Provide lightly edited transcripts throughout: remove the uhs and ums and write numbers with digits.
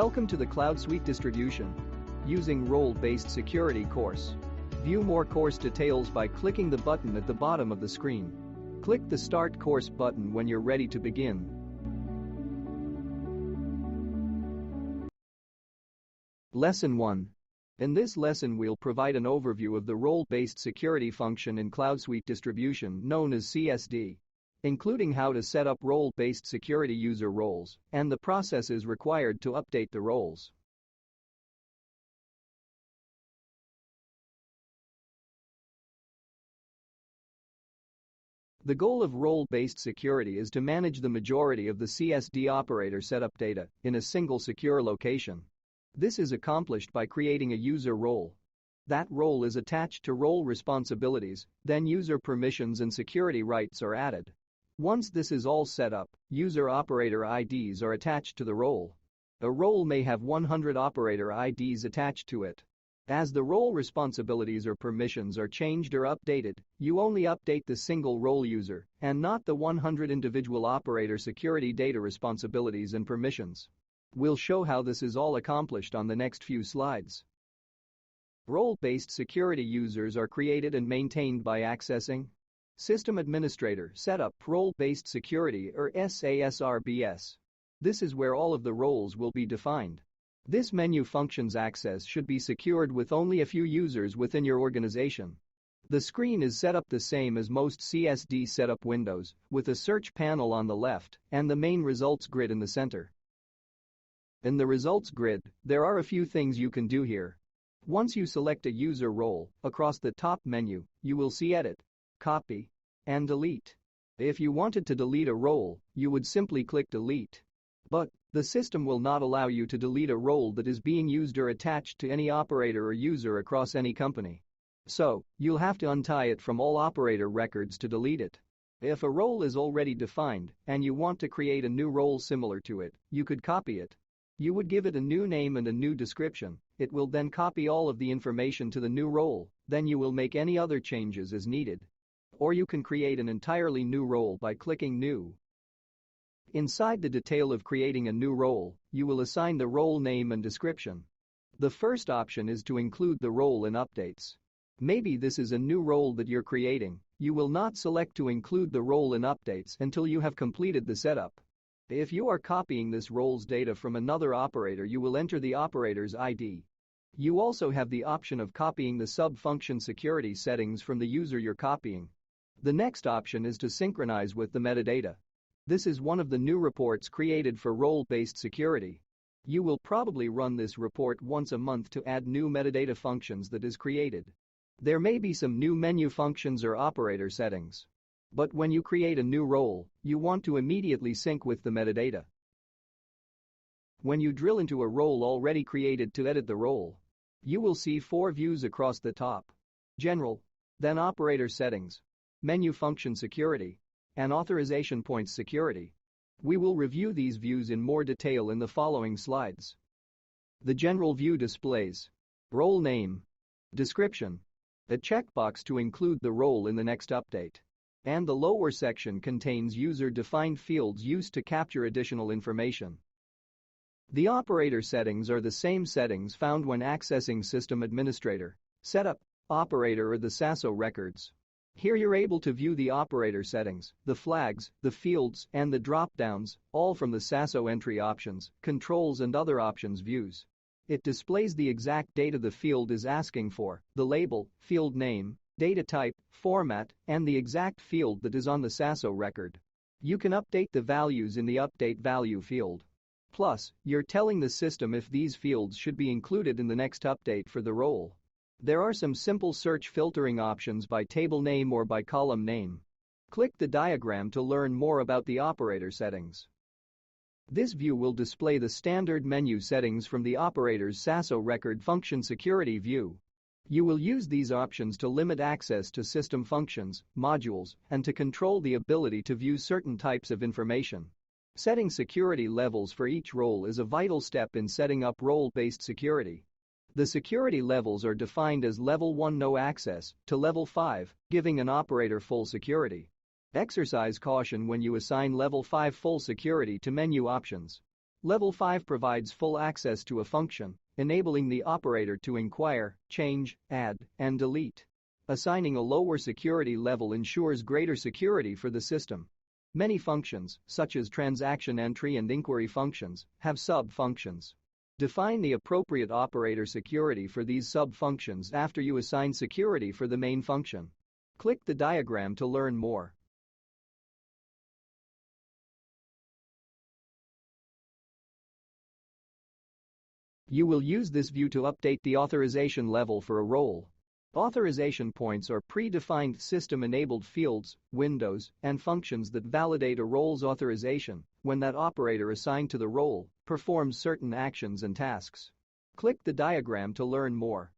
Welcome to the Cloud Suite Distribution Using Role-Based Security course. View more course details by clicking the button at the bottom of the screen. Click the Start Course button when you're ready to begin. Lesson 1. In this lesson we'll provide an overview of the role-based security function in Cloud Suite Distribution known as CSD, including how to set up role-based security user roles and the processes required to update the roles. The goal of role-based security is to manage the majority of the CSD operator setup data in a single secure location. This is accomplished by creating a user role. That role is attached to role responsibilities, then user permissions and security rights are added. Once this is all set up, user operator IDs are attached to the role. A role may have 100 operator IDs attached to it. As the role responsibilities or permissions are changed or updated, you only update the single role user and not the 100 individual operator security data responsibilities and permissions. We'll show how this is all accomplished on the next few slides. Role-based security users are created and maintained by accessing System Administrator Setup Role-Based Security or SASRBS. This is where all of the roles will be defined. This menu function's access should be secured with only a few users within your organization. The screen is set up the same as most CSD setup windows, with a search panel on the left and the main results grid in the center. In the results grid, there are a few things you can do here. Once you select a user role, across the top menu, you will see Edit, Copy, and Delete. If you wanted to delete a role, you would simply click Delete. But the system will not allow you to delete a role that is being used or attached to any operator or user across any company. So, you'll have to untie it from all operator records to delete it. If a role is already defined and you want to create a new role similar to it, you could copy it. You would give it a new name and a new description. It will then copy all of the information to the new role, then you will make any other changes as needed. Or you can create an entirely new role by clicking New. Inside the detail of creating a new role, you will assign the role name and description. The first option is to include the role in updates. Maybe this is a new role that you're creating. You will not select to include the role in updates until you have completed the setup. If you are copying this role's data from another operator, you will enter the operator's ID. You also have the option of copying the sub-function security settings from the user you're copying. The next option is to synchronize with the metadata. This is one of the new reports created for role-based security. You will probably run this report once a month to add new metadata functions that is created. There may be some new menu functions or operator settings. But when you create a new role, you want to immediately sync with the metadata. When you drill into a role already created to edit the role, you will see 4 views across the top: General, then Operator Settings, Menu Function Security, and Authorization Points Security. We will review these views in more detail in the following slides. The General view displays role name, description, a checkbox to include the role in the next update, and the lower section contains user-defined fields used to capture additional information. The operator settings are the same settings found when accessing System Administrator, Setup, Operator or the SASO records. Here you're able to view the operator settings, the flags, the fields, and the drop-downs, all from the SASO entry options, controls and other options views. It displays the exact data the field is asking for, the label, field name, data type, format, and the exact field that is on the SASO record. You can update the values in the Update Value field. Plus, you're telling the system if these fields should be included in the next update for the role. There are some simple search filtering options by table name or by column name. Click the diagram to learn more about the operator settings. This view will display the standard menu settings from the operator's SASO record function security view. You will use these options to limit access to system functions, modules, and to control the ability to view certain types of information. Setting security levels for each role is a vital step in setting up role-based security. The security levels are defined as Level 1 no access to Level 5, giving an operator full security. Exercise caution when you assign Level 5 full security to menu options. Level 5 provides full access to a function, enabling the operator to inquire, change, add, and delete. Assigning a lower security level ensures greater security for the system. Many functions, such as transaction entry and inquiry functions, have sub-functions. Define the appropriate operator security for these sub-functions after you assign security for the main function. Click the diagram to learn more. You will use this view to update the authorization level for a role. Authorization points are predefined system-enabled fields, windows, and functions that validate a role's authorization when that operator assigned to the role performs certain actions and tasks. Click the diagram to learn more.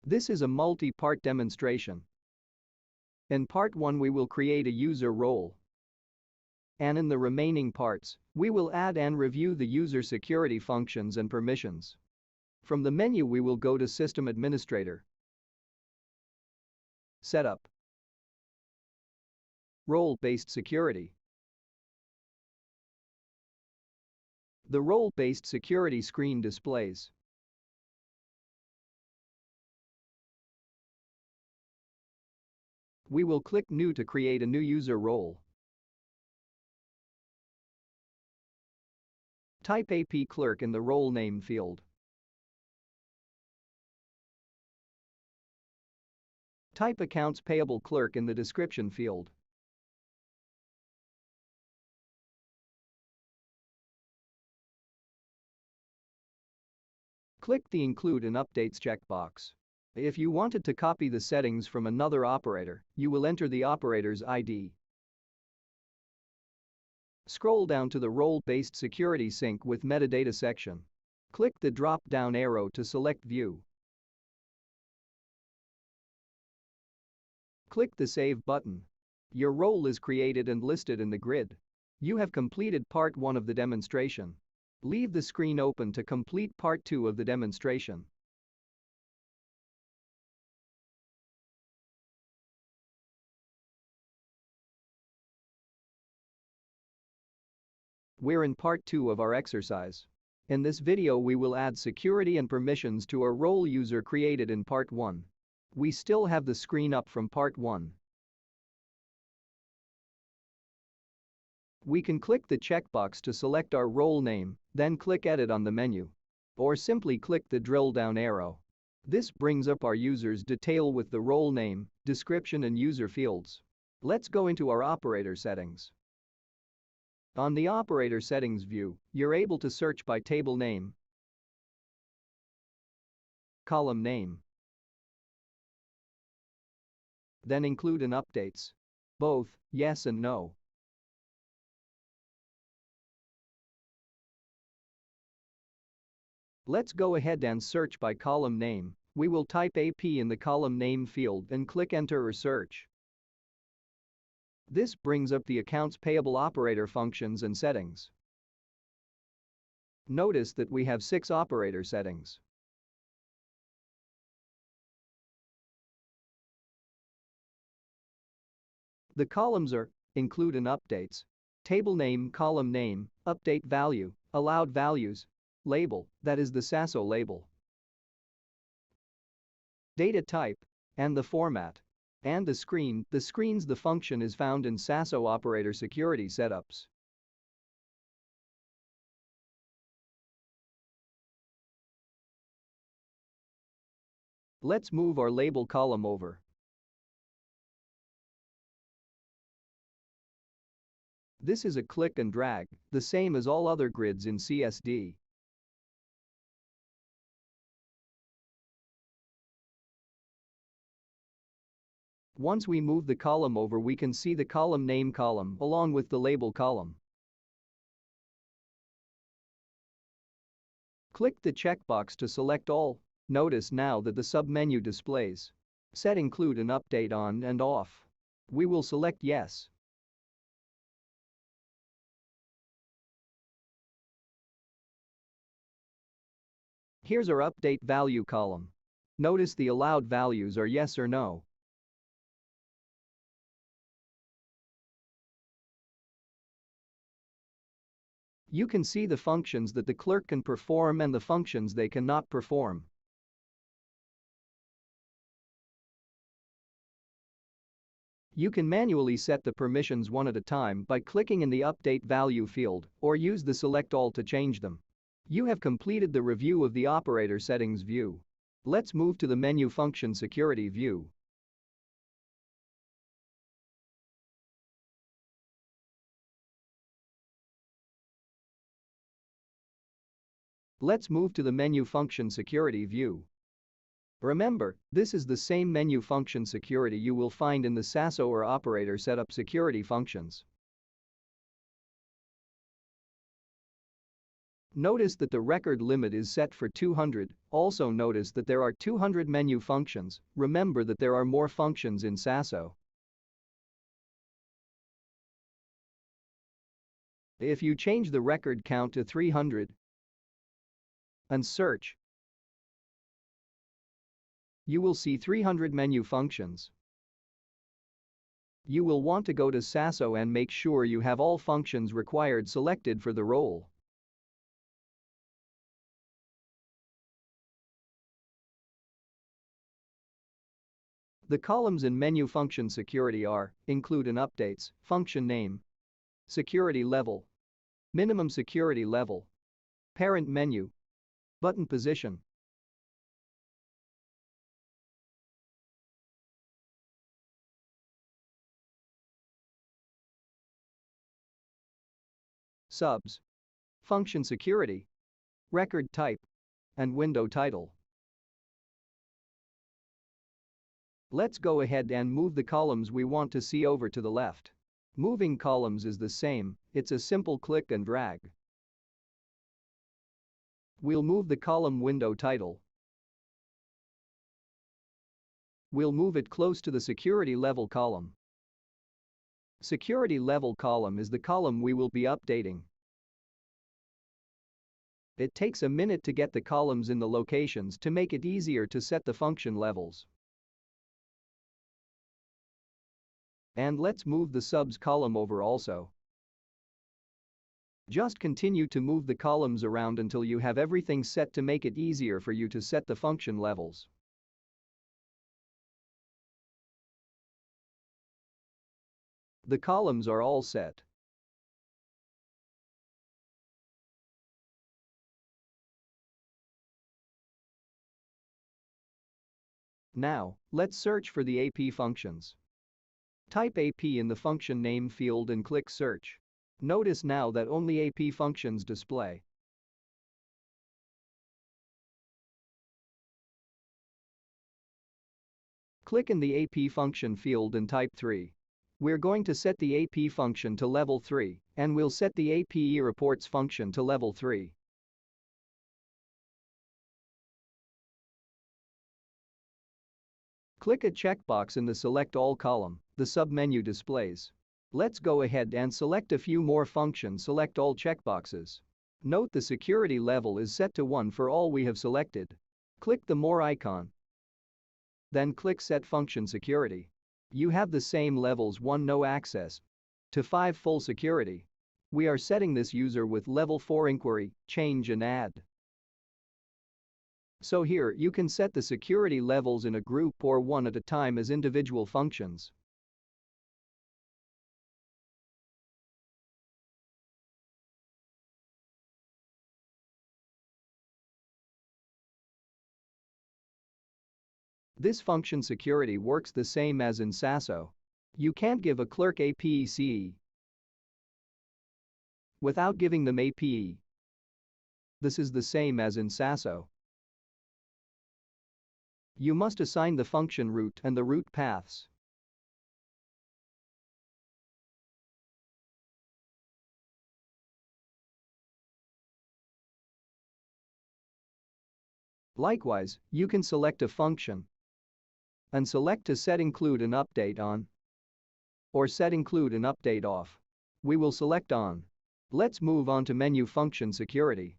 This is a multi-part demonstration. In part 1 we will create a user role. And in the remaining parts, we will add and review the user security functions and permissions. From the menu we will go to System Administrator, Setup, Role-Based Security. The role-based security screen displays. We will click New to create a new user role. Type AP Clerk in the role name field. Type Accounts Payable Clerk in the description field. Click the Include and Updates checkbox. If you wanted to copy the settings from another operator, you will enter the operator's ID. Scroll down to the Role-Based Security Sync with Metadata section. Click the drop-down arrow to select View. Click the Save button. Your role is created and listed in the grid. You have completed part 1 of the demonstration. Leave the screen open to complete part 2 of the demonstration. We're in part 2 of our exercise. In this video we will add security and permissions to our role user created in part 1. We still have the screen up from part 1. We can click the checkbox to select our role name, then click Edit on the menu. Or simply click the drill-down arrow. This brings up our user's detail with the role name, description and user fields. Let's go into our operator settings. On the operator settings view, you're able to search by table name, column name, then include and updates. Both, yes and no. Let's go ahead and search by column name. We will type AP in the column name field and click Enter or Search. This brings up the accounts payable operator functions and settings. Notice that we have 6 operator settings. The columns are Include and Updates, Table Name, Column Name, Update Value, Allowed Values, Label, that is the SASO label, Data Type, and the Format. And the screens the function is found in SASO operator security setups. Let's move our label column over. This is a click and drag, the same as all other grids in CSD. Once we move the column over, we can see the column name column along with the label column. Click the checkbox to select all. Notice now that the submenu displays Set include an update on and off. We will select Yes. Here's our update value column. Notice the allowed values are yes or no. You can see the functions that the clerk can perform and the functions they cannot perform. You can manually set the permissions one at a time by clicking in the Update Value field or use the Select All to change them. You have completed the review of the operator settings view. Let's move to the menu function security view. Let's move to the menu function security view. Remember, this is the same menu function security you will find in the SASO or operator setup security functions. Notice that the record limit is set for 200. Also notice that there are 200 menu functions. Remember that there are more functions in SASO. If you change the record count to 300 and search, you will see 300 menu functions. You will want to go to SASO and make sure you have all functions required selected for the role. The columns in menu function security are include and updates, function name, security level, minimum security level, parent menu, button position. Subs, function security, record type, and window title. Let's go ahead and move the columns we want to see over to the left. Moving columns is the same, it's a simple click and drag. We'll move the column window title. We'll move it close to the security level column. Security level column is the column we will be updating. It takes a minute to get the columns in the locations to make it easier to set the function levels. And let's move the subs column over also. Just continue to move the columns around until you have everything set to make it easier for you to set the function levels. The columns are all set. Now, let's search for the AP functions. Type AP in the function name field and click search. Notice now that only AP functions display. Click in the AP function field and type 3. We're going to set the AP function to level 3, and we'll set the APE reports function to level 3. Click a checkbox in the Select All column, the submenu displays. Let's go ahead and select a few more functions. Select all checkboxes. Note the security level is set to 1 for all we have selected. Click the More icon. Then click Set Function Security. You have the same levels 1 no access to 5 full security. We are setting this user with level 4 inquiry, change and add. So here you can set the security levels in a group or one at a time as individual functions. This function security works the same as in SASO. You can't give a clerk APE without giving them APE. This is the same as in SASO. You must assign the function root and the root paths. Likewise, you can select a function and select to set include an update on or set include an update off. We will select on. Let's move on to menu function security.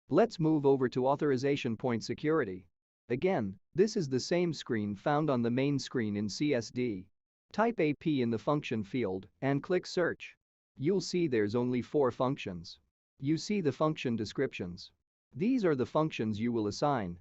Let's move over to authorization point security. Again, this is the same screen found on the main screen in CSD. Type AP in the function field and click search. You'll see there's only 4 functions. You see the function descriptions. These are the functions you will assign.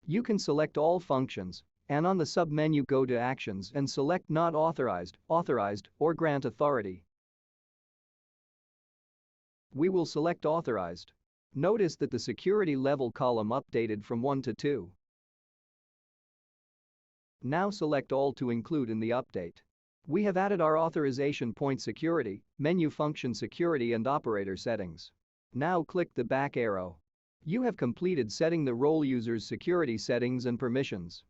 You can select all functions and on the sub-menu go to Actions and select Not Authorized, Authorized, or Grant Authority. We will select Authorized. Notice that the security level column updated from 1 to 2. Now select All to include in the update. We have added our authorization point security, menu function security and operator settings. Now click the back arrow. You have completed setting the role user's security settings and permissions.